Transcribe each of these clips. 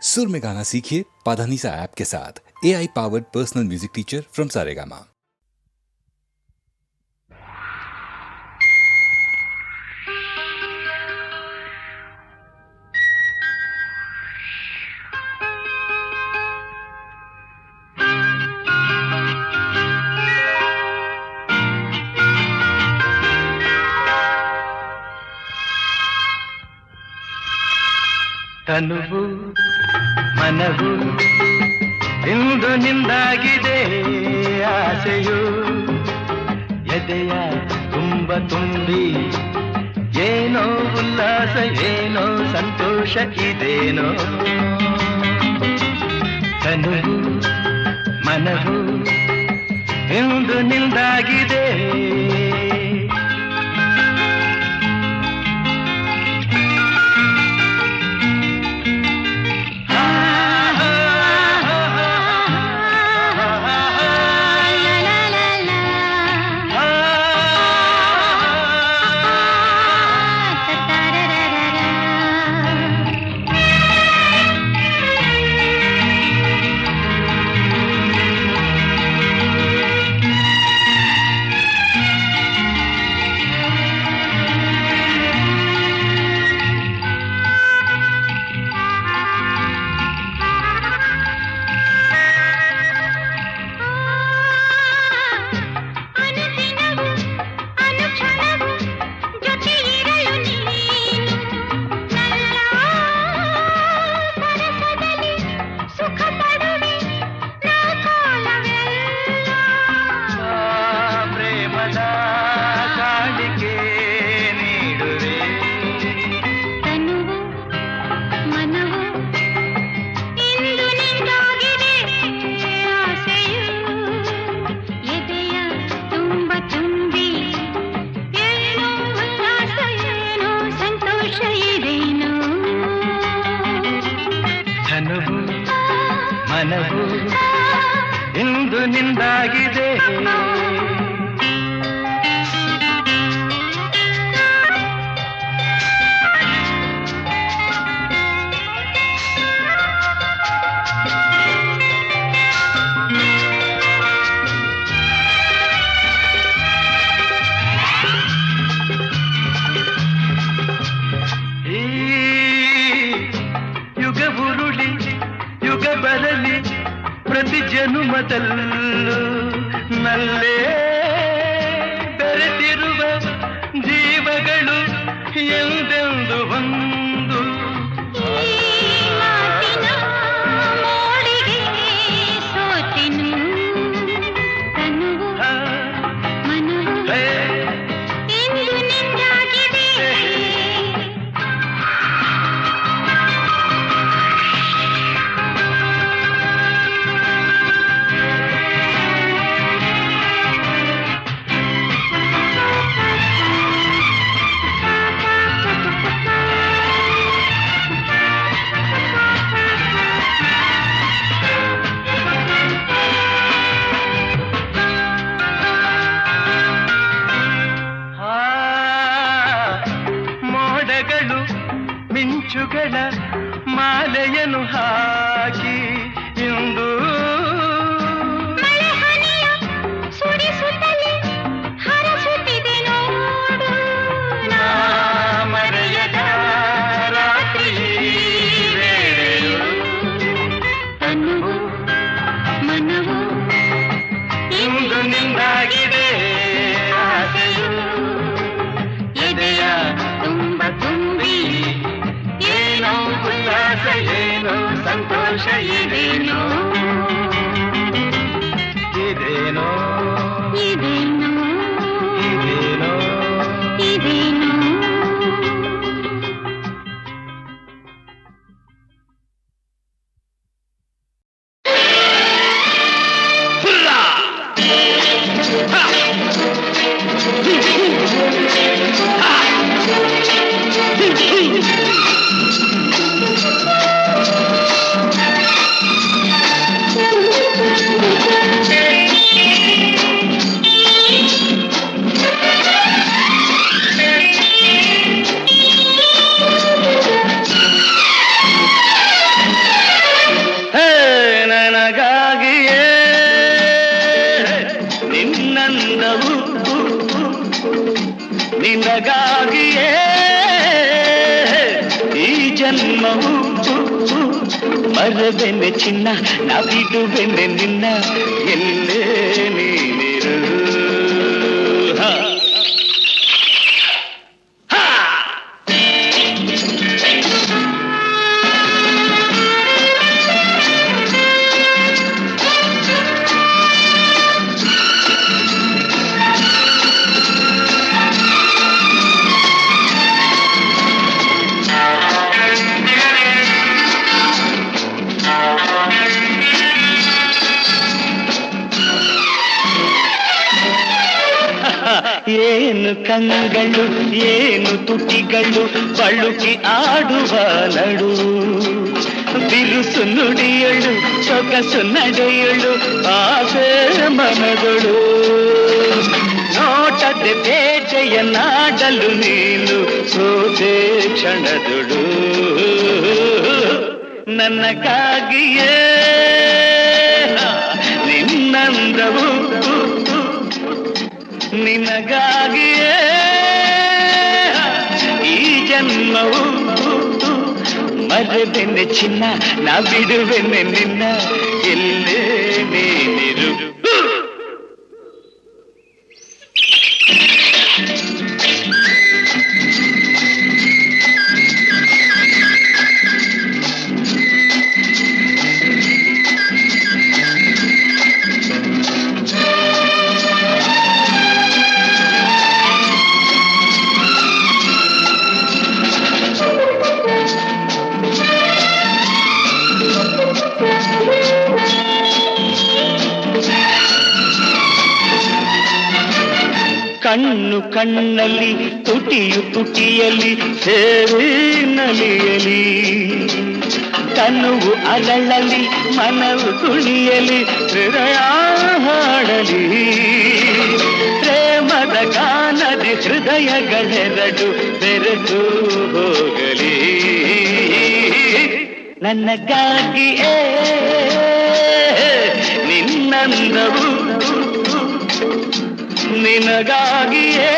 सुर में गाना सीखिए पाधानीसा ऐप के साथ। AI powered personal music teacher from Saregama. ತನುವು ಮನವು ಇಂದು ನಿಂದಾಗಿದೆ ಆಸೆಯು ಎದೆಯ ತುಂಬ ತುಂಬಿ ಏನೋ ಉಲ್ಲಾಸ ಏನೋ ಸಂತೋಷ ಇದೇನೋ ತನುವು ಮನವು ಇಂದು ನಿಂದಾಗಿದೆ ಮನವು ಇಂದು ನಿಂದಾಗಿದೆ ಬರಲಿ ಪ್ರತಿ ಜನುಮದಲ್ಲೂ ನಲ್ಲೇ ಬೆರೆತಿರುವ ಜೀವಗಳು ಎಂದೆಂದು ಒಂದು ಮಿಂಚುಗಳ ಮಾಲೆಯನ್ನು ಹಾಕಿ ಇಂದು ಮಳೆಹನಿಯ ಸುರಿಸುತ್ತಲೇ ಹರಸುತ್ತಿದೆ ನೋಡು ನಾ ಮರೆಯದ ರಾತ್ರಿ ವೇಳೆಯು ತನುವು ಮನವು ಇಂದು ನಿಂದಾಗಿದೆ ಆಸೆಯು ಎದೆಯ ತುಂಬ ತುಂಬಿ ಏನೋ ಉಲ್ಲಾಸ ಏನೋ ಸಂತೋಷ ಇದೇನೋ ಇದೇನೋ ಇದೇನೋ ಇದೇನೋ ಇದೇನೋ ನಿನಗಾಗಿಯೇ ಈ ಜನ್ಮವು ಮರಬೆನ್ನೆ ಚಿನ್ನ ನಾ ಬಿಡುವೆನ್ನೆ ನಿನ್ನ ಎಲ್ಲೇ ನೀನಿರು ಏನು ಕಂಗಳು ಏನು ತುಟಿಗಳು ಬಳುಕಿ ಆಡುವ ನಡು ಬಿರುಸು ನುಡಿಯಳು ಸೊಗಸು ನಡೆಯಳು ಆಸೆ ಮನಗಳು ನೋಟದೆ ಬೇಟೆಯ ನಾಡಲು ನೀನು ಸೋತೆ ಕ್ಷಣದಳು ನನಗಾಗಿಯೇ ನಿನ್ನಂದವು ನಿನಗಾಗಿಯೇ ಈ ಜನ್ಮವು ಮರಬೆನ್ನೆ ಚಿನ್ನ ನಾ ಬಿಡುವೆನ್ನೆ ನಿನ್ನ ಎಲ್ಲೇ ನೀನಿರು ಕಣ್ಣು ಕಣ್ಣಲ್ಲಿ ತುಟಿಯು ತುಟಿಯಲ್ಲಿ ಸೇರಿ ನಲಿಯಲಿ ತನುವು ಅರಳಲಿ ಮನವು ಕುಣಿಯಲಿ ಹೃದಯ ಹಾಡಲಿ ಪ್ರೇಮದ ಗಾನದಿ ಹೃದಯಗಳೆರಡು ಬೆರೆತು ಹೋಗಲಿ ನನಗಾಗಿಯೇ ನಿನ್ನಂದವು ನಿನಗಾಗಿಯೇ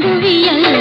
ಭುವಿಯಲ್ಲ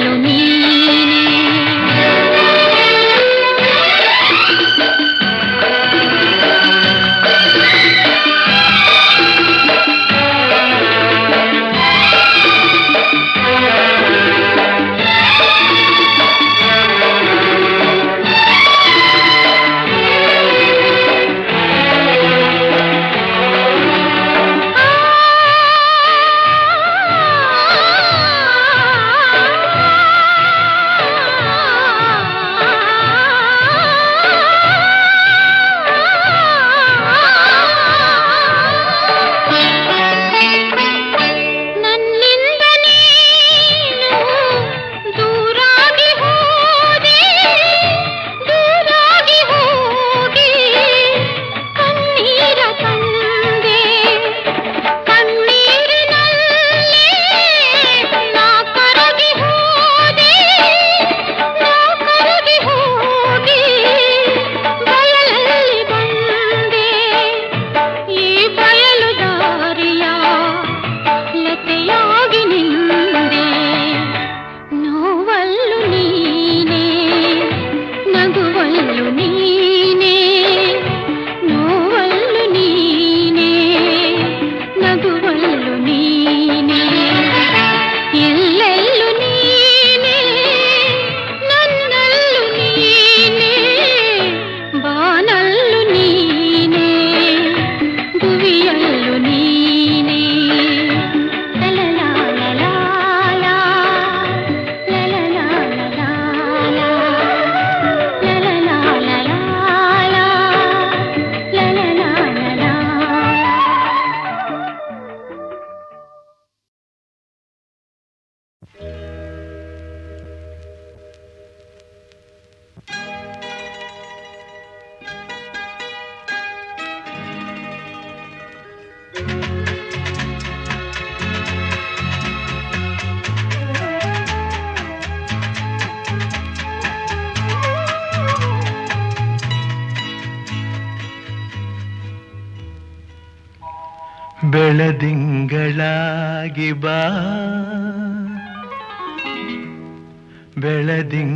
ಬೆಳದಿಂಗಳಾಗಿ ಬಾ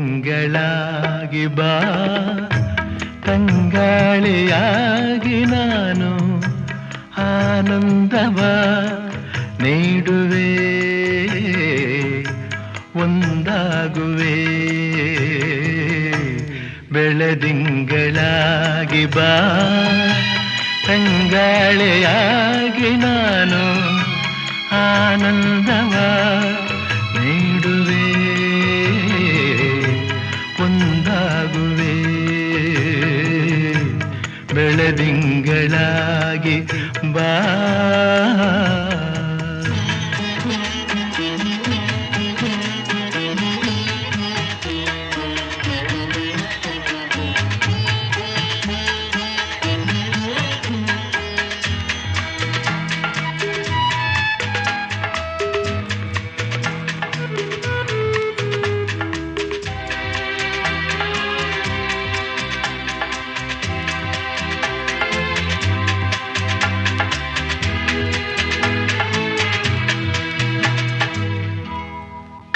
ಬೆಳದಿಂಗಳಾಗಿ ಬಾ ತಂಗಾಳಿಯಾಗಿ ನಾನು ಆನಂದವ ನೀಡುವೆ ಒಂದಾಗುವೆ ಬೆಳದಿಂಗಳಾಗಿ ಬಾ ತಂಗಾಳಿಯಾಗಿ ನಾನು ಆನಂದವ ನೀಡುವೆ ಒಂದಾಗುವೆ ಬೆಳದಿಂಗಳಾಗಿ ಬಾ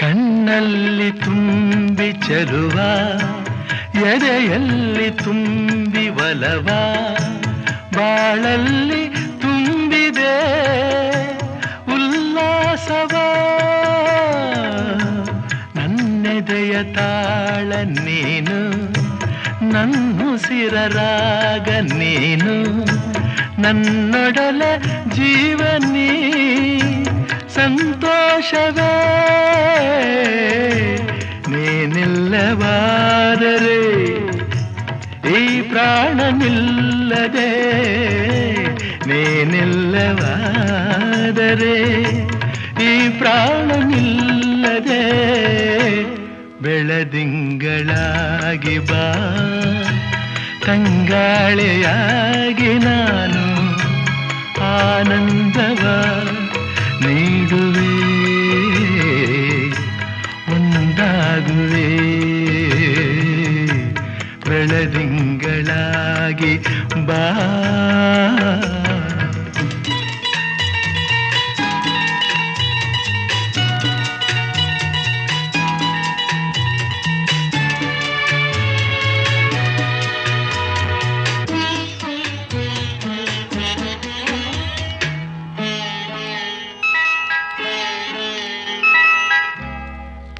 ಕಣ್ಣಲ್ಲಿ ತುಂಬಿ ಚೆಲುವ ಎದೆಯಲ್ಲಿ ತುಂಬಿ ಒಲವ ಬಾಳಲ್ಲಿ ತುಂಬಿದೆ ಉಲ್ಲಾಸವ ನನ್ನೆದೆಯ ತಾಳ ನೀನು ನನ್ನುಸಿರ ರಾಗ ನೀನು ನನ್ನೊಡಲ ಜೀವನೀ ಸಂತೋಷವೇ ನೀನಿಲ್ಲವಾದರೆ ಈ ಪ್ರಾಣ ನಿಲ್ಲದೆ ನೀನಿಲ್ಲವಾದರೆ ಈ ಪ್ರಾಣ ನಿಲ್ಲದೆ ಬೆಳದಿಂಗಳಾಗಿ ಬಾ ತಂಗಾಳಿಯಾಗಿ ನಾನು ಆನಂದವ ನೀಡುವೆ ಒಂದಾಗುವೆ ಬೆಳದಿಂಗಳಾಗಿ ಬಾ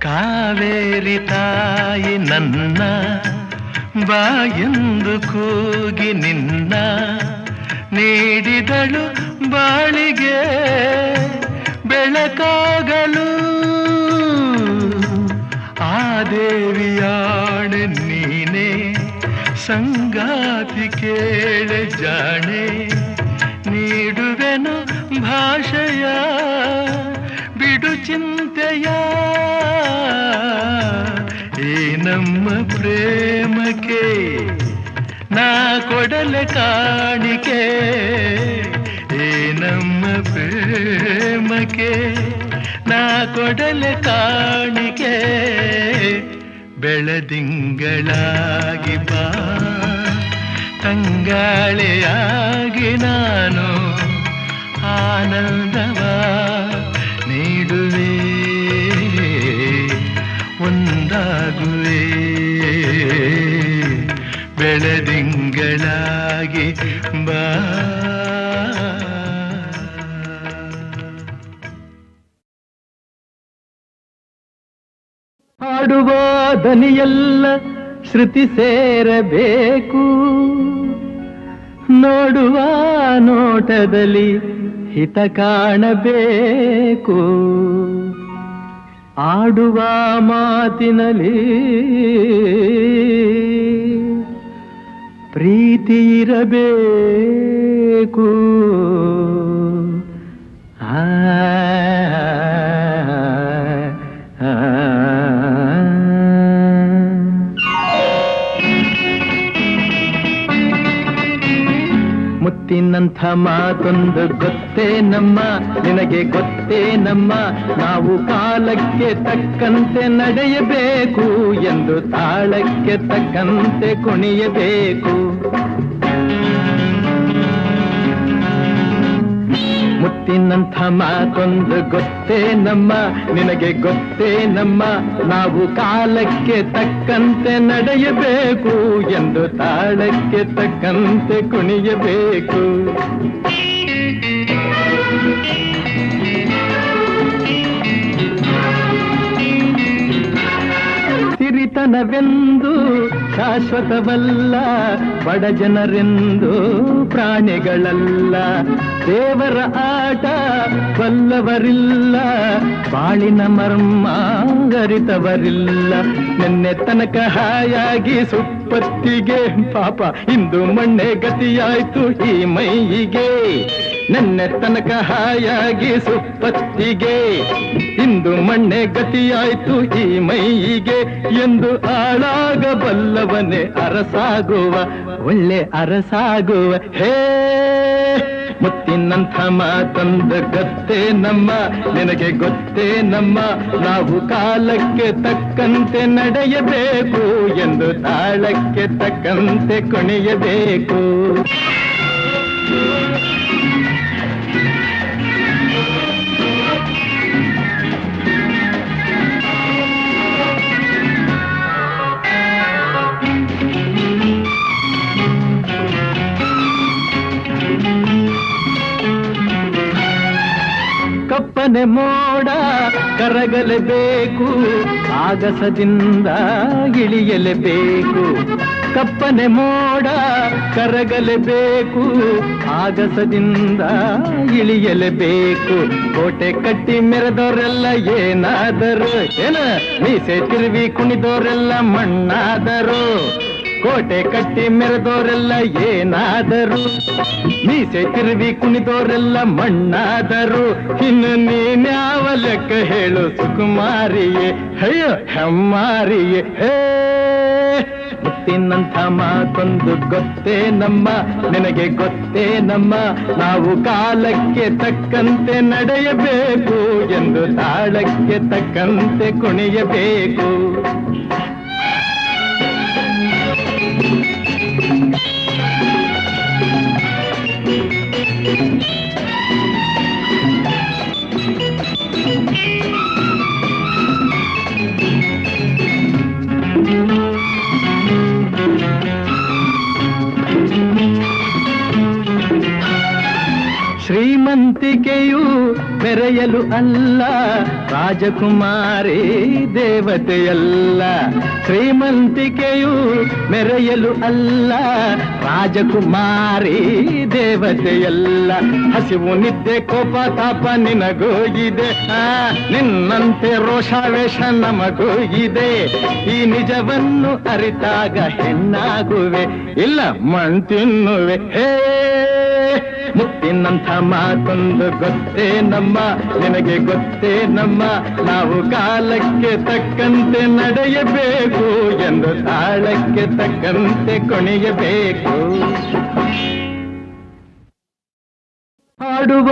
ಕಾವೇರಿ ತಾಯಿ ನನ್ನ ಬಾಯೆಂದು ಕೂಗಿ ನಿನ್ನ ನೀಡಿದಳು ಬಾಳಿಗೆ ಬೆಳಕಾಗಲು ಆ ದೇವಿಯಾಣೆ ನೀನೆ ಸಂಗಾತಿ ಕೇಳೆ ಜಾಣೆ ನೀಡುವೆನು ಭಾಷೆಯ ಬಿಡು ಚಿಂತೆಯ ಈ ನಮ್ಮ ಪ್ರೇಮಕ್ಕೆ ನಾ ಕೊಡಲೆ ಕಾಣಿಕೆ ಈ ನಮ್ಮ ಪ್ರೇಮಕ್ಕೆ ನಾ ಕೊಡಲೆ ಕಾಣಿಕೆ ಬೆಳದಿಂಗಳಾಗಿ ಬಾ ತಂಗಾಳಿಯಾಗಿ ನಾನು ಆನಂದವ ನೀಡುವೆ ಒಂದಾಗುವೆ ಬೆಳದಿಂಗಳಾಗಿ ಬಾ ಹಾಡುವ ದನಿಯೆಲ್ಲ ಶ್ರುತಿ ಸೇರಬೇಕು ನೋಡುವ ನೋಟದಲ್ಲಿ ಹಿತ ಕಾಣಬೇಕು ಆಡುವ ಮಾತಿನಲ್ಲಿ ಪ್ರೀತಿ ಇರಬೇಕು ಆ ಮುತ್ತಿನಂಥ ಮಾತೊಂದು ಗೊತ್ತೇ ನಮ್ಮ ನಿನಗೆ ಗೊತ್ತೇ ನಮ್ಮ ನಾವು ಕಾಲಕ್ಕೆ ತಕ್ಕಂತೆ ನಡೆಯಬೇಕು ಎಂದು ತಾಳಕ್ಕೆ ತಕ್ಕಂತೆ ಕುಣಿಯಬೇಕು ಮುತ್ತಿನಂಥ ಮಾತೊಂದು ಗೊತ್ತೇ ನಮ್ಮ, ನಿನಗೆ ಗೊತ್ತೇ ನಮ್ಮ, ನಾವು ಕಾಲಕ್ಕೆ ತಕ್ಕಂತೆ ನಡೆಯಬೇಕು ಎಂದು ತಾಳಕ್ಕೆ ತಕ್ಕಂತೆ ಕುಣಿಯಬೇಕು. ಸಿರಿತನವೆಂದು ಶಾಶ್ವತವಲ್ಲ, ಬಡ ಜನರೆಂದು ಪ್ರಾಣಿಗಳಲ್ಲ, ದೇವರ ಆಟ ಬಲ್ಲವರಿಲ್ಲ, ಬಾಳಿನ ಮರ್ಮ ಅರಿತವರಿಲ್ಲ. ನಿನ್ನೆ ತನಕ ಹಾಯಾಗಿ ಸುಪ್ಪತ್ತಿಗೆ ಪಾಪ ಇಂದು ಮಣ್ಣೆ ಗತಿಯಾಯ್ತು ಈ ಮೈಯಿಗೆ. ನಿನ್ನೆ ತನಕ ಹಾಯಾಗಿ ಸುಪ್ಪತ್ತಿಗೆ ಇಂದು ಮಣ್ಣೆ ಗತಿಯಾಯ್ತು ಈ ಮೈಯಿಗೆ. ಎಂದು ಆಳಾಗಬಲ್ಲವನೇ ಅರಸಾಗುವ, ಒಳ್ಳೆ ಅರಸಾಗುವ. ಹೇ ಮುತ್ತಿನಂಥ ಮಾತೊಂದು ಗೊತ್ತೇ ನಮ್ಮ, ನಿನಗೆ ಗೊತ್ತೇ ನಮ್ಮ, ನಾವು ಕಾಲಕ್ಕೆ ತಕ್ಕಂತೆ ನಡೆಯಬೇಕು ಎಂದು ತಾಳಕ್ಕೆ ತಕ್ಕಂತೆ ಕುಣಿಯಬೇಕು. ಕಪ್ಪನೆ ಮೋಡ ಕರಗಲೇಬೇಕು, ಆಗಸದಿಂದ ಇಳಿಯಲೇಬೇಕು. ಕಪ್ಪನೆ ಮೋಡ ಕರಗಲೇಬೇಕು, ಆಗಸದಿಂದ ಇಳಿಯಲೇಬೇಕು. ಕೋಟೆ ಕಟ್ಟಿ ಮೆರೆದವರೆಲ್ಲ ಏನಾದರು, ಮೀಸೆ ತಿರುವಿ ಕುಣಿದವರೆಲ್ಲ ಮಣ್ಣಾದರು. ಕೋಟೆ ಕಟ್ಟಿ ಮೆರೆದವರೆಲ್ಲ ಏನಾದರು, ಮೀಸೆ ತಿರುವಿ ಕುಣಿದವರೆಲ್ಲ ಮಣ್ಣಾದರು. ಇನ್ನು ನೀನ್ಯಾವ ಲೆಕ್ಕ ಹೇಳು ಸುಕುಮಾರಿಯೇ, ಅಯ್ಯೋ ಹೆಮ್ಮಾರಿಯೇ. ಹೇ ಮುತ್ತಿನಂಥ ಮಾತೊಂದು ಗೊತ್ತೇ ನಮ್ಮ, ನಿನಗೆ ಗೊತ್ತೇ ನಮ್ಮ, ನಾವು ಕಾಲಕ್ಕೆ ತಕ್ಕಂತೆ ನಡೆಯಬೇಕು ಎಂದು ತಾಳಕ್ಕೆ ತಕ್ಕಂತೆ ಕುಣಿಯಬೇಕು. ಶ್ರೀಮಂತಿಕೆಯು ಮೆರೆಯಲು ಅಲ್ಲ, ರಾಜಕುಮಾರಿ ದೇವತೆಯಲ್ಲ. ಶ್ರೀಮಂತಿಕೆಯು ಮೆರೆಯಲು ಅಲ್ಲ, ರಾಜಕುಮಾರಿ ದೇವತೆಯಲ್ಲ. ಹಸಿವು ನಿದ್ದೆ ಕೋಪ ತಾಪ ನಿನಗೂ ಇದೆ, ನಿನ್ನಂತೆ ರೋಷಾವೇಶ ನಮಗೂ ಇದೆ. ಈ ನಿಜವನ್ನು ಅರಿತಾಗ ಹೆಣ್ಣಾಗುವೆ, ಇಲ್ಲ ಮಣ್ ತಿನ್ನುವೆ. ಹೇ ಮುತ್ತಿನಂಥ ಮಾತೊಂದು ಗೊತ್ತೇ ನಮ್ಮ, ನಿನಗೆ ಗೊತ್ತೇ ನಮ್ಮ, ನಾವು ಕಾಲಕ್ಕೆ ತಕ್ಕಂತೆ ನಡೆಯಬೇಕು ಎಂದು ತಾಳಕ್ಕೆ ತಕ್ಕಂತೆ ಕುಣಿಯಬೇಕು. ಹಾಡುವ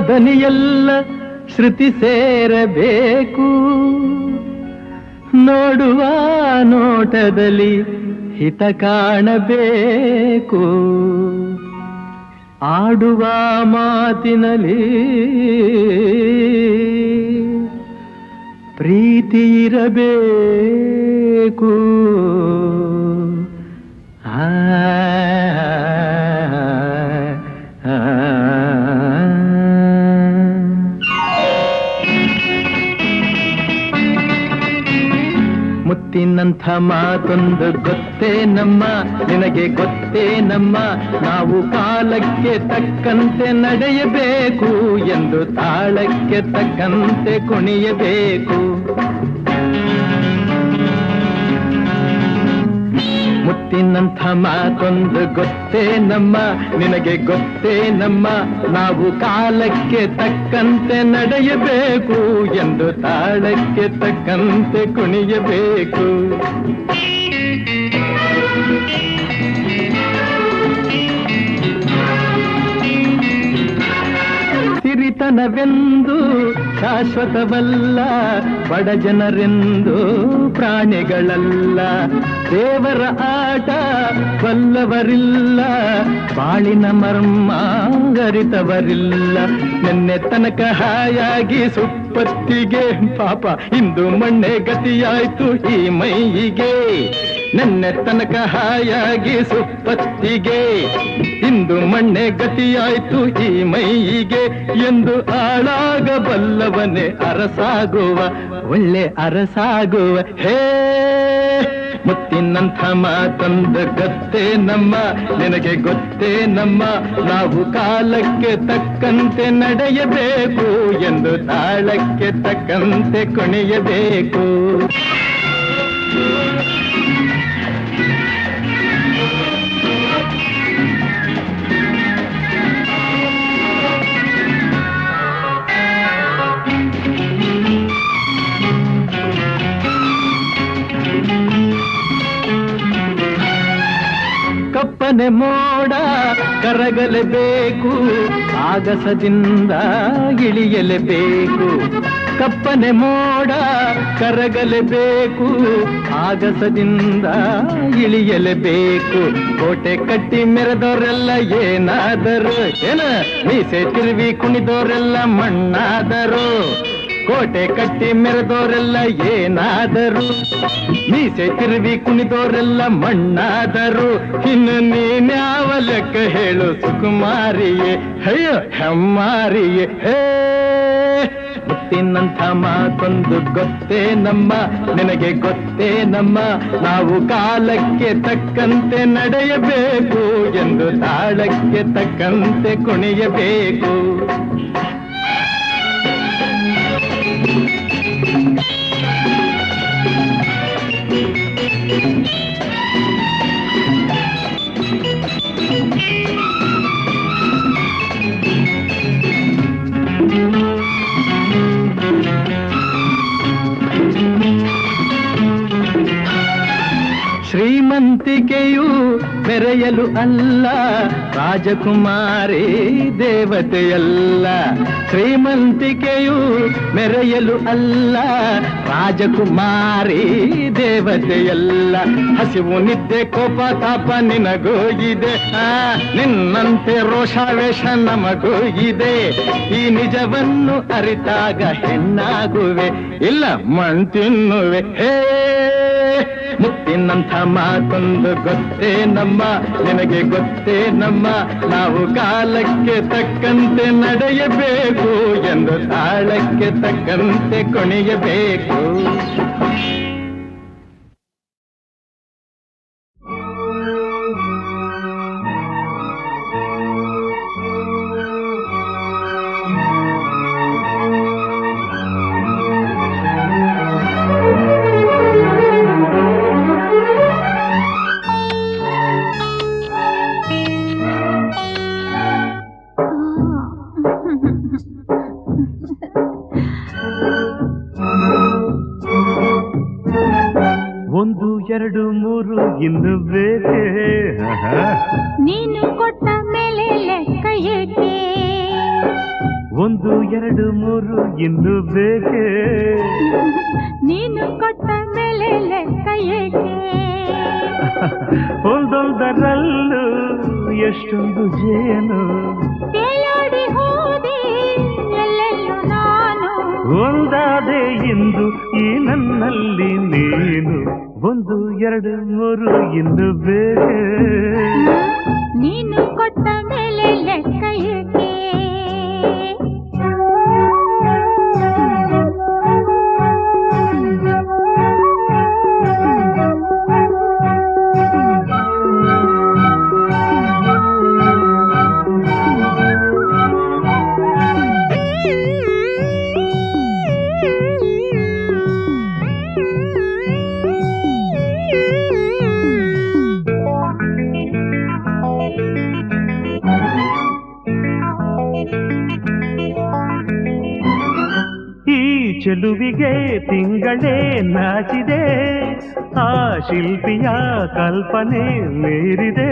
ದನಿಯೆಲ್ಲ ಶ್ರುತಿ ಸೇರಬೇಕು, ನೋಡುವ ನೋಟದಲ್ಲಿ ಹಿತ ಕಾಣಬೇಕು. ಆಡುವ ಮಾತಿನಲ್ಲಿ ಪ್ರೀತಿ ಇರಬೇಕು. ಮುತ್ತಿನಂಥ ಮಾತೊಂದು ಗೊತ್ತೇ ನಮ್ಮ, ನಿನಗೆ ಗೊತ್ತೇ ನಮ್ಮ, ನಾವು ಕಾಲಕ್ಕೆ ತಕ್ಕಂತೆ ನಡೆಯಬೇಕು ಎಂದು ತಾಳಕ್ಕೆ ತಕ್ಕಂತೆ ಕುಣಿಯಬೇಕು. ಮುತ್ತಿನಂಥ ಮಾತೊಂದು ಗೊತ್ತೇ ನಮ್ಮ, ನಿನಗೆ ಗೊತ್ತೇ ನಮ್ಮ, ನಾವು ಕಾಲಕ್ಕೆ ತಕ್ಕಂತೆ ನಡೆಯಬೇಕು ಎಂದು ತಾಳಕ್ಕೆ ತಕ್ಕಂತೆ ಕುಣಿಯಬೇಕು. ಸಿರಿತನವೆಂದು ಶಾಶ್ವತವಲ್ಲ, ಬಡ ಜನರೆಂದು ಪ್ರಾಣಿಗಳಲ್ಲ, ದೇವರ ಆಟ ಬಲ್ಲವರಿಲ್ಲ, ಬಾಳಿನ ಮರ್ಮ ಅರಿತವರಿಲ್ಲ. ನಿನ್ನೆ ತನಕ ಹಾಯಾಗಿ ಸುಪ್ಪತ್ತಿಗೆ ಪಾಪ ಇಂದು ಮಣ್ಣೆ ಗತಿಯಾಯ್ತು ಈ ಮೈಯಿಗೆ. ನಿನ್ನೆ ತನಕ ಹಾಯಾಗಿ ಸುಪ್ಪತ್ತಿಗೆ ಇಂದು ಮಣ್ಣೆ ಗತಿಯಾಯ್ತು ಈ ಮೈಯಿಗೆ. ಎಂದು ಆಳಾಗಬಲ್ಲವನೇ ಅರಸಾಗುವ ಒಳ್ಳೆ ಅರಸಾಗುವ. ಹೇ ಮುತ್ತಿನಂಥ ಮಾತೊಂದು ಗೊತ್ತೇ ನಮ್ಮ, ನಿನಗೆ ಗೊತ್ತೇ ನಮ್ಮ. ನಾವು ಕಾಲಕ್ಕೆ ತಕ್ಕಂತೆ ನಡೆಯಬೇಕು ಎಂದು ತಾಳಕ್ಕೆ ತಕ್ಕಂತೆ ಕುಣಿಯಬೇಕು. ಕಪ್ಪನೆ ಮೋಡ ಕರಗಲೇಬೇಕು, ಆಗಸದಿಂದ ಇಳಿಯಲೇಬೇಕು. ಕಪ್ಪನೆ ಮೋಡ ಕರಗಲೇಬೇಕು, ಆಗಸದಿಂದ ಇಳಿಯಲೇಬೇಕು. ಕೋಟೆ ಕಟ್ಟಿ ಮೆರೆದವರೆಲ್ಲ ಏನಾದರು, ಮೀಸೆ ತಿರುವಿ ಕುಣಿದವರೆಲ್ಲ ಮಣ್ಣಾದರು. ಕೋಟೆ ಕಟ್ಟಿ ಮೆರೆದವರೆಲ್ಲ ಏನಾದರು, ಮೀಸೆ ತಿರುವಿ ಕುಣಿದವರೆಲ್ಲ ಮಣ್ಣಾದರು. ಇನ್ನು ನೀನ್ಯಾವ ಲೆಕ್ಕ ಹೇಳು ಸುಕುಮಾರಿಯೇ, ಅಯ್ಯೋ ಹೆಮ್ಮಾರಿಯೇ. ಹೇ ಮುತ್ತಿನಂಥ ಮಾತೊಂದು ಗೊತ್ತೇ ನಮ್ಮ, ನಿನಗೆ ಗೊತ್ತೇ ನಮ್ಮ. ನಾವು ಕಾಲಕ್ಕೆ ತಕ್ಕಂತೆ ನಡೆಯಬೇಕು ಎಂದು ತಾಳಕ್ಕೆ ತಕ್ಕಂತೆ ಕುಣಿಯಬೇಕು. ಶ್ರೀಮಂತಿಕೆಯು ಮೆರೆಯಲು ಅಲ್ಲ, ರಾಜಕುಮಾರಿ ದೇವತೆಯಲ್ಲ. ಶ್ರೀಮಂತಿಕೆಯು ಮೆರೆಯಲು ಅಲ್ಲ, ರಾಜಕುಮಾರಿ ದೇವತೆಯಲ್ಲ. ಹಸಿವು ನಿದ್ದೆ ಕೋಪ ತಾಪ ನಿನಗೂ ಇದೆ, ನಿನ್ನಂತೆ ರೋಷಾವೇಶ ನಮಗೂ ಇದೆ. ಈ ನಿಜವನ್ನು ಅರಿತಾಗ ಹೆಣ್ಣಾಗುವೆ, ಇಲ್ಲ ಮಣ್ ತಿನ್ನುವೆ. ಹೇ ಮುತ್ತಿನಂಥ ಮಾತೊಂದು ಗೊತ್ತೇ ನಮ್ಮ, ನಿನಗೆ ಗೊತ್ತೇ ನಮ್ಮ. ನಾವು ಕಾಲಕ್ಕೆ ತಕ್ಕಂತೆ ನಡೆಯಬೇಕು ಎಂದು ತಾಳಕ್ಕೆ ತಕ್ಕಂತೆ ಕುಣಿಯಬೇಕು. ಒಂದು ಎರಡು ಮೂರು ಇನ್ನು ಬೇಕೆ, ನೀನು ಕೊಟ್ಟ ಮೇಲೆ ಲೆಕ್ಕ ಏಕೆ? ಒಂದು ಎರಡು ಮೂರು ಇನ್ನು ಬೇಕೆ, ನೀನು ಕೊಟ್ಟ ಮೇಲೆ ಲೆಕ್ಕ ಏಕೆ? ಒಂದೊಂದರಲ್ಲೂ ಎಷ್ಟೊಂದು ಜೇನು, ತೇಲಾಡಿ ಹೋದೆ ಎಲ್ಲೆಲ್ಲೂ ನಾನು. ಒಂದಾದೆ ಇಂದು ಈ ನನ್ನಲ್ಲಿ ನೀನು. ಒಂದು ಎರಡು ಮೂರು ಇನ್ನು ಬೇಕೆ, ನೀನು ಕೊಟ್ಟ ಮೇಲೆ ಲೆಕ್ಕ ಏಕೆ? ಚೆಲುವಿಗೆ ತಿಂಗಳೇ ನಾಚಿದೆ, ಆ ಶಿಲ್ಪಿಯ ಕಲ್ಪನೆ ಮೀರಿದೆ.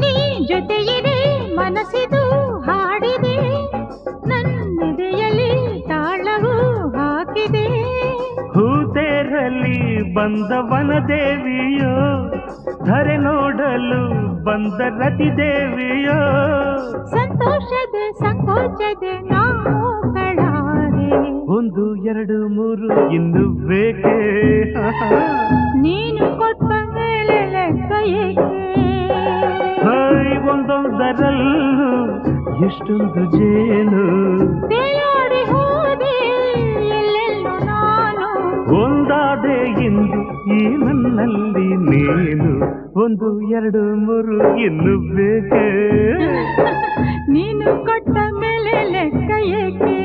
ನೀ ಜೊತೆಯಿದೆ ಮನಸ್ಸಿದು ಹಾಡಿದೆ, ನನ್ನೆದೆಯಲ್ಲಿ ತಾಳವು ಹಾಕಿದೆ. ಹೂತೇರಲ್ಲಿ ಬಂದವನ ದೇವಿಯೋ, ಧರೆ ನೋಡಲು ಬಂದ ರತಿದೇವಿಯೋ ಸಂತೋಷದ ಸಂಕೋಚದ ನಾವುಗಳಾರೆ 1 2 3 ಇನ್ನು ಬೇಕೇ ನೀನು ಕೊಟ್ಟ ಮೇಲೆ ಲೆಕ್ಕ ಏಕೆ ಒಂದೊಂದರಲ್ಲೂ ಎಷ್ಟೊಂದು ಜೇನು ತೇಲಾಡಿ ಹೋದೆ ಎಲ್ಲೆಲ್ಲೂ ನಾನು ಒಂದಾದೆ ಇಂದು ಈ ನನ್ನಲ್ಲಿ ನೀನು 1 2 3 ಇನ್ನು ಬೇಕೇ ನೀನು ಕೊಟ್ಟ ಮೇಲೆ ಲೆಕ್ಕ ಏಕೆ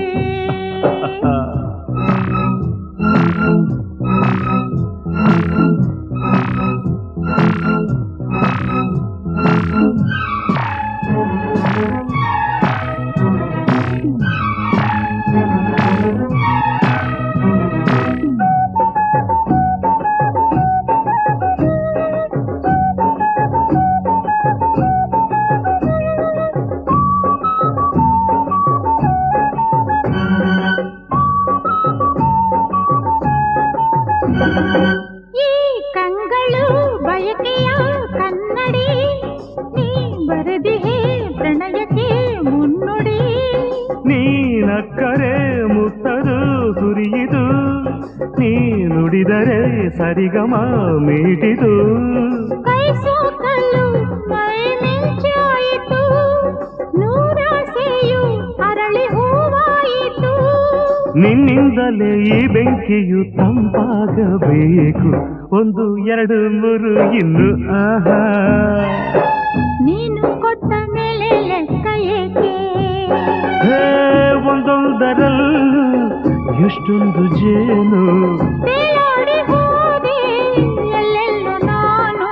ಈ ಕಂಗಳು ಬಯಕೆಯ ಕನ್ನಡಿ ನೀ ಬರೆದಿಹೇ ಪ್ರಣಯಕ್ಕೆ ಮುನ್ನುಡಿ ನೀನಕ್ಕರೆ ಮುತ್ತದು ಸುರಿಯಿದು ನೀ ನುಡಿದರೆ ಸರಿಗಮ ಮೀಟಿದು ಕೈ ಸೋಕಲು ಮೈ ಮಿಂಚಾಯಿತು ನೂರಾಸೆಯು ಅರಳಿ ಹೂವಾಯಿತು ನಿನ್ನಿಂದಲೇ ಈ ಬೆಂಕಿಯು ತಂಪಾಗಬೇಕು 1 2 3 ಇನ್ನು ಆಹಾ ನೀನು ಕೊಟ್ಟ ಮೇಲೆ ಲೆಕ್ಕ ಏಕೆ ಒಂದೊಂದರಲ್ಲೂ ಎಷ್ಟೊಂದು ಜೇನು ತೇಲಾಡಿ ಹೋದೆ ಎಲ್ಲೆಲ್ಲೂ ನಾನು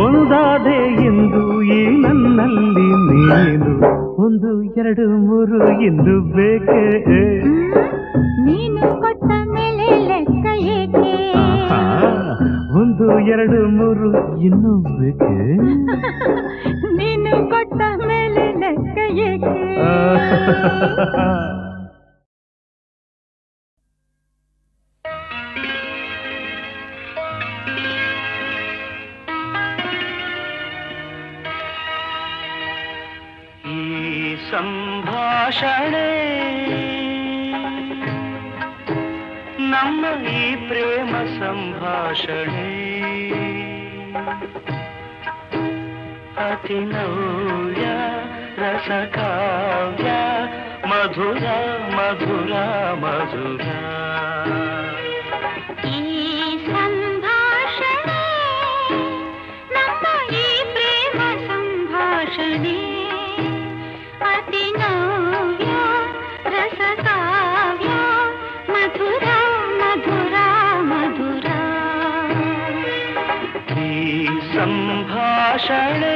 ಒಂದಾದೆ ಎಂದು ಈ ನನ್ನಲ್ಲಿ ನೀನು 1 2 3 ಇನ್ನು ಬೇಕೇ ನೀನು ಕೊಟ್ಟ ಮೇಲೆ ಲೆಕ್ಕ ಏಕೆ 1 2 3 ಇನ್ನು ಬೇಕೇ ನೀನು ಕೊಟ್ಟ ಮೇಲೆ ಲೆಕ್ಕ ಏಕೆ ಈ ಸಂಭಾಷಣೆ ನಮ್ಮ ಈ ಪ್ರೇಮ ಸಂಭಾಷಣೆ ಅತಿ ನವ್ಯ ರಸಕಾವ್ಯ ಮಧುರ ಮಧುರ ಮಧುರ ಈ ಸಂಭಾಷಣೆ ನಮ್ಮ ಈ ಪ್ರೇಮ ಸಂಭಾಷಣೆ ಅತಿ ನವ್ಯ ರಸಕಾವ್ಯ ಮಧುರ ಮಧುರ ಮಧುರ ಈ ಸಂಭಾಷಣೆ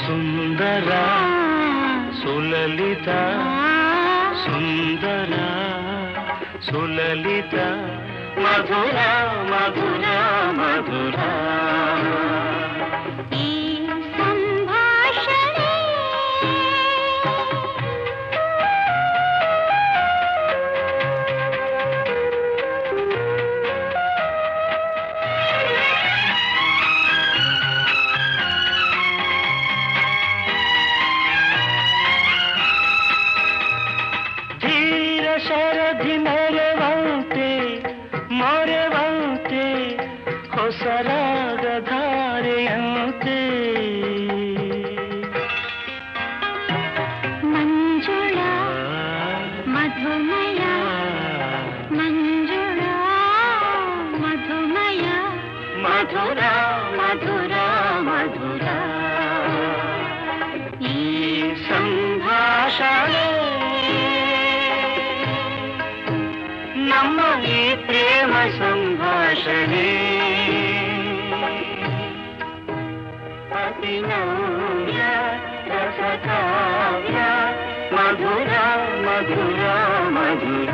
ಸುಂದರ ಸುಲಲಿತ ಸುಂದರ ಸುಲಲಿತ ಮಧುರ ಮಧುರ ಮಧುರ ಈ ಸಂಭಾಷಣೆ ಧೀರ ಶರಧಿ ಮೊರೆವಂತೆ ಮೊರೆವಂತೆ ಹೊಸರಾಗ ಧಾರೆಯಂತೆ ಮಂಜುಳ ಮಧುಮಯ ಮಂಜುಳ ಮಧುಮಯ ಮಧುರ ಮಧುರ ಮಧುರ ಈ ಸಂಭಾಷಣೆ ನಮ್ಮ ಈ ಪ್ರೇಮ ಸಂಭಾಷಣೆ ಮಧುರ ಮಧುರ ಮಧುರ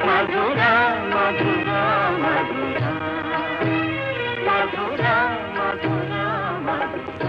ಮಧುರ ಮಧುರ ಮಧುರ ಮಧುರ ಮಧುರ ಮಧುರ.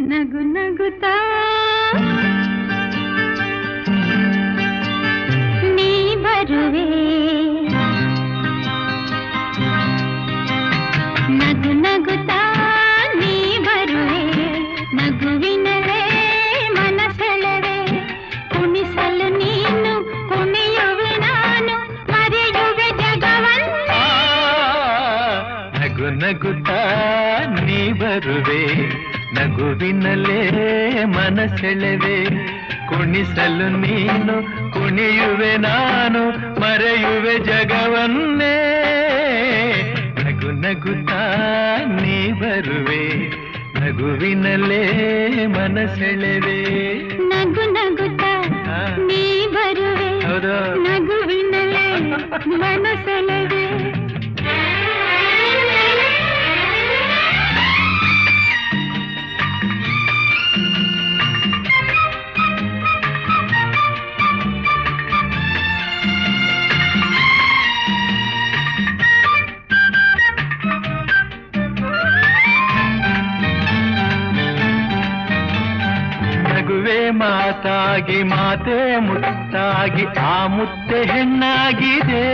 ನಗು ನಗುತ್ತಾ ನೀ ಬರುವೆ ನಗುತ್ತಾ ನೀ ಬರುವೆ ನಗುವಿನಲ್ಲೇ ಮನಸೆಳೆವೆ ಕುಣಿಸಲು ನೀನು ಕುಣಿಯುವೆ ನಾನು ಮರೆಯುವೆ ಜಗವನ್ನೇ ನಗು ನಗುತ್ತಾ ನೀ ಬರುವೆ ನಗುವಿನಲ್ಲೇ ಮನಸೆಳೆವೆ ನಗು ನಗುತ್ತಾ ನೀ ಬರುವೆ ಹೌದು ನಗುವಿನಲ್ಲೇ ಮನಸೆಳೆವೆ ಮಾತಾಗಿ ಮಾತೆ ಮುತ್ತಾಗಿ ಆ ಮುತ್ತೆ ಹೆಣ್ಣಾಗಿದೆ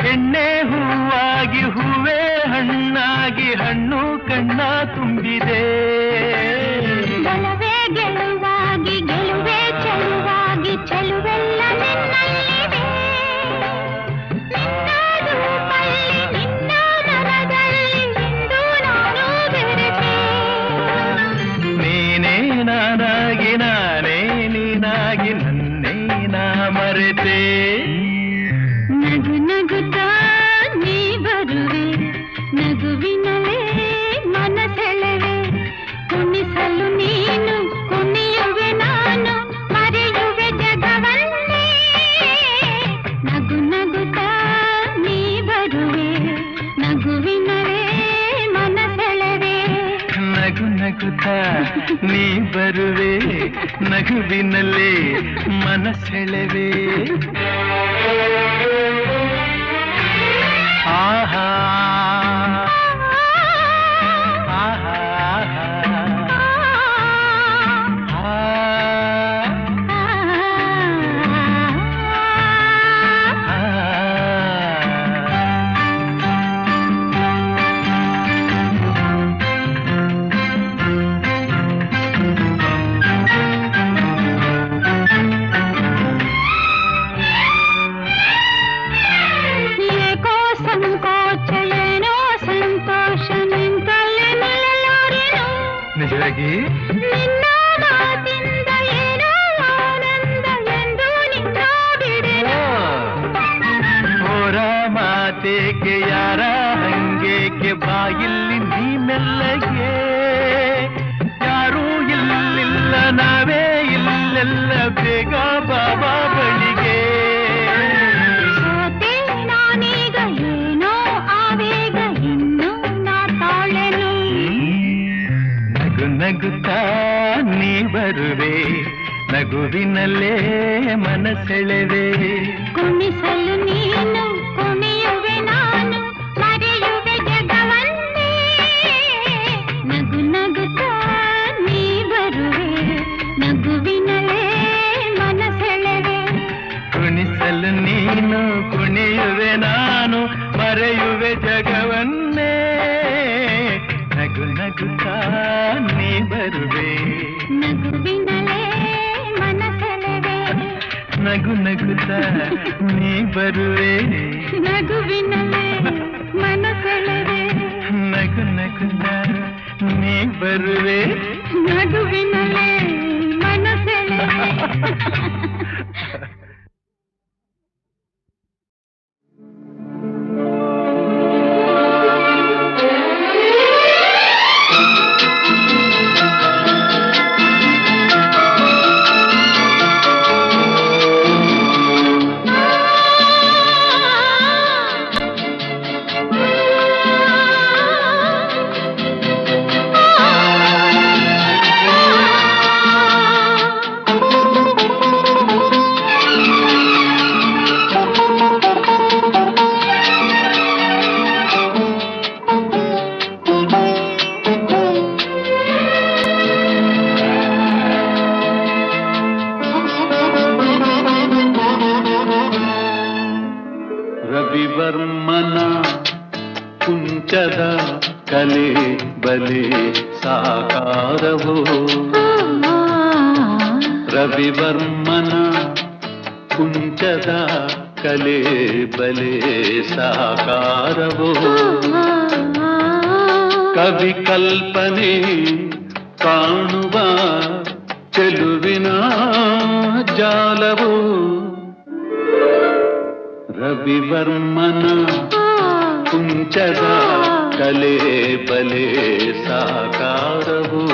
ಹೆಣ್ಣೆ ಹೂವಾಗಿ ಹೂವೇ ಹಣ್ಣಾಗಿ ಹಣ್ಣು ಕಣ್ಣ ತುಂಬಿದೆ ಬಲವೇ ಗೆಲುವಾಗಿ ಗೆಲುವೆ ಚೆಲುವಾಗಿ ಚೆಲುವೆಲ್ಲ ನಿನ್ನಲ್ಲಿದೆ ನಿನ್ನ ರೂಪಲ್ಲಿ ನಿನ್ನ ಮನದಲ್ಲಿ ಇಂದು ನಾನು ಬೆರೆತೆ ನೀನೇ ನಾನಾಗಿ ನಾನೇ ನೀನಾಗಿ ನನ್ನೇ ನಾ ಮರೆತೆ ನಗು ನಗುತ್ತಾ ನೀ ಬರುವೆ ನಗುವಿನಲೇ ಮನಸೆಳೆವೆ ಕುಣಿಸಲು ನೀನು ಕುಣಿಯುವೆ ನಾನು ಮರೆಯುವೆ ಜಗವನ್ನೇ ನಗು ನಗುತ್ತಾ ನೀ ಬರುವೆ ನಗುವಿನಲೇ ಮನಸೆಳೆವೆ ನಗು ನಗುತ್ತಾ ನೀ ಬರುವೆ ನಗುವಿನಲ್ಲೇ ಮನಸೆಳೆವೆ ಆಹಾ ಆಹಾ ಏಕೋ ಸಂಕೋಚ ಏನೋ ಸಂತೋಷ ನಿಂತಲ್ಲಿ ನಿಲ್ಲಲಾರೆನು ನಿಜವಾಗಿ ನಿನ್ನ ಮಾತಿಂದ ಏನೋ ಆನಂದ ಎಂದು ನಿನ್ನ ಬಿಡೆನು ಹೋರ ಮಾತೇಕೆ ಯಾರ ಹಂಗೇಕೆ ಬಾಯಿಲ್ಲಿ ನೀ ಮೆಲ್ಲಗೆ ಯಾರೂ ಇಲ್ಲಿಲ್ಲ ನಾವೇ ಇಲ್ಲೆಲ್ಲ ಬೇಗ ಬಾಬಾ ಬಳಿಗೆ ಸೋತೆ ನಾನೀಗ ಏನೋ ಆವೇಗ ಇನ್ನು ನಾ ತಾಳೆನು ನಗು ನಗುತ್ತಾ ನೀ ಬರುವೆ ನಗುವಿನಲ್ಲೇ ಮನಸೆಳೆವೆ ಕುಣಿಸಲು ನೀನು ಕುಣಿಯುವೆ ನಾನು ಮರೆಯುವೆ ಜಗವನ್ನೇ ನಗು ನಗುತ್ತಾ ನೀ ಬರುವೆ ನಗುವಿನಲೇ ಮನಸೆಳೆವೆ ಕುಣಿಸಲು ನೀನು ಕುಣಿಯುವೆ ನಾನು ಮರೆಯುವೆ ಜಗವನ್ನೇ ನಗು ನಗುತ್ತಾ ನೀ ಬರುವೆ ನಗುವಿನಲೇ ಮನಸೆಳೆವೆ ನಗು ನಗುತ್ತಾ ನೀ ಬರುವೆ ನಗುವಿನಲೇ ಮನಸೆಳೆವೆ ನಗು ನಗುತ್ತಾ ನೀ ಬರುವೆ ನಗುವಿನಲೇ ಮನಸೆಳೆವೆ ರವಿವರ್ಮನ ಕುಂಚದ ಕಲೆ ಬಲೆ ಸಾಕಾರವೋ ರವಿವರ್ಮನ ಕುಂಚದ ಕಲೆ ಬಲೆ ಸಾಕಾರವೋ ಕವಿ ಕಲ್ಪನೆ ಕಾಣುವ ಚೆಲುವಿನ ಜಾಲವು ರವಿವರ್ಮನ ಕುಂಚದ ಕಲೆ ಬಲೆ ಸಾಕಾರವು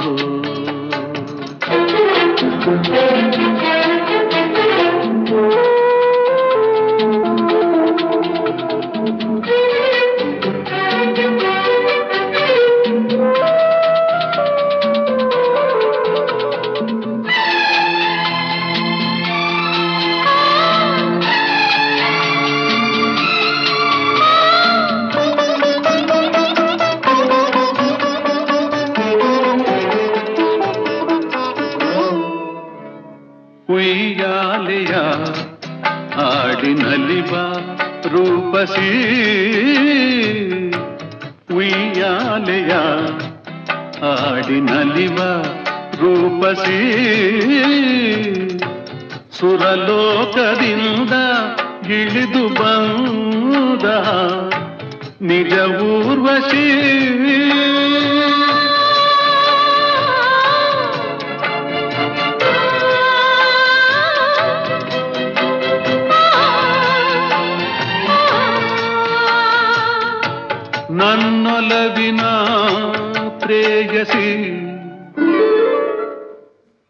ಉಯ್ಯಾಲೆಯ ಹಾಡಿನಲಿವ ರೂಪಸಿ ಉಯ್ಯಾಲೆಯ ಹಾಡಿನಲಿವ ರೂಪಸಿ ಸುರಲೋಕದಿಂದ ಇಳಿದು ಬಂದ ನಿಜ ಊರ್ವಶಿ ನನ್ನೊಲವಿನ ಪ್ರೇಯಸಿ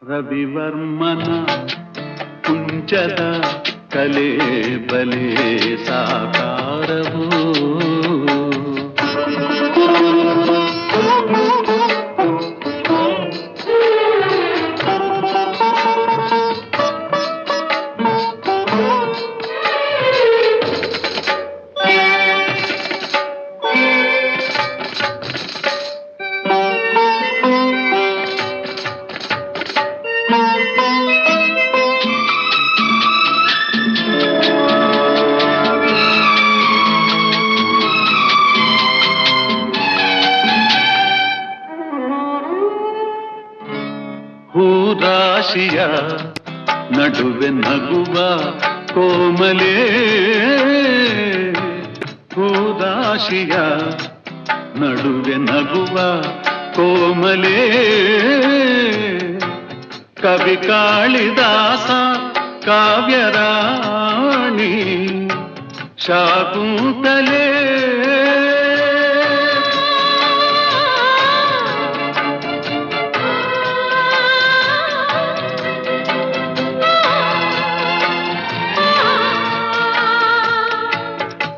ರವಿವರ್ಮನ ಕುಂಚದ ಕಲೆ ಬಲೆ ಸಾಕಾರವು ಹೂರಾಶಿಯ ನಡುವೆ ನಗುವ ಕೋಮಲೆ ಹೂರಾಶಿಯ ನಡುವೆ ನಗುವ ಕೋಮಲೆ ಕವಿ ಕಾಳಿದಾಸ ಕಾವ್ಯರಾಣಿ ಶಾಕುಂತಲೆ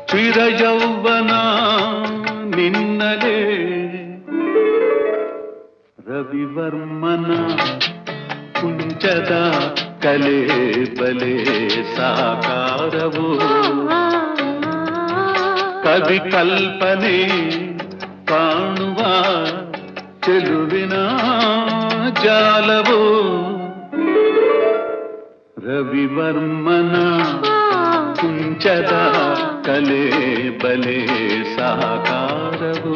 ಚಿರ ಯೌವನ ನಿನ್ನಲೇ ರವಿವರ್ಮನ ಕುಂಚದ ಕಲೆ ಬಲೆ ಸಾಕಾರವು ಕವಿ ಕಲ್ಪನೆ ಕಾಣುವ ಚೆಲುವಿನ ಜಾಲವು ರವಿವರ್ಮನ ಕುಂಚದ ಕಲೆ ಬಲೆ ಸಾಕಾರವು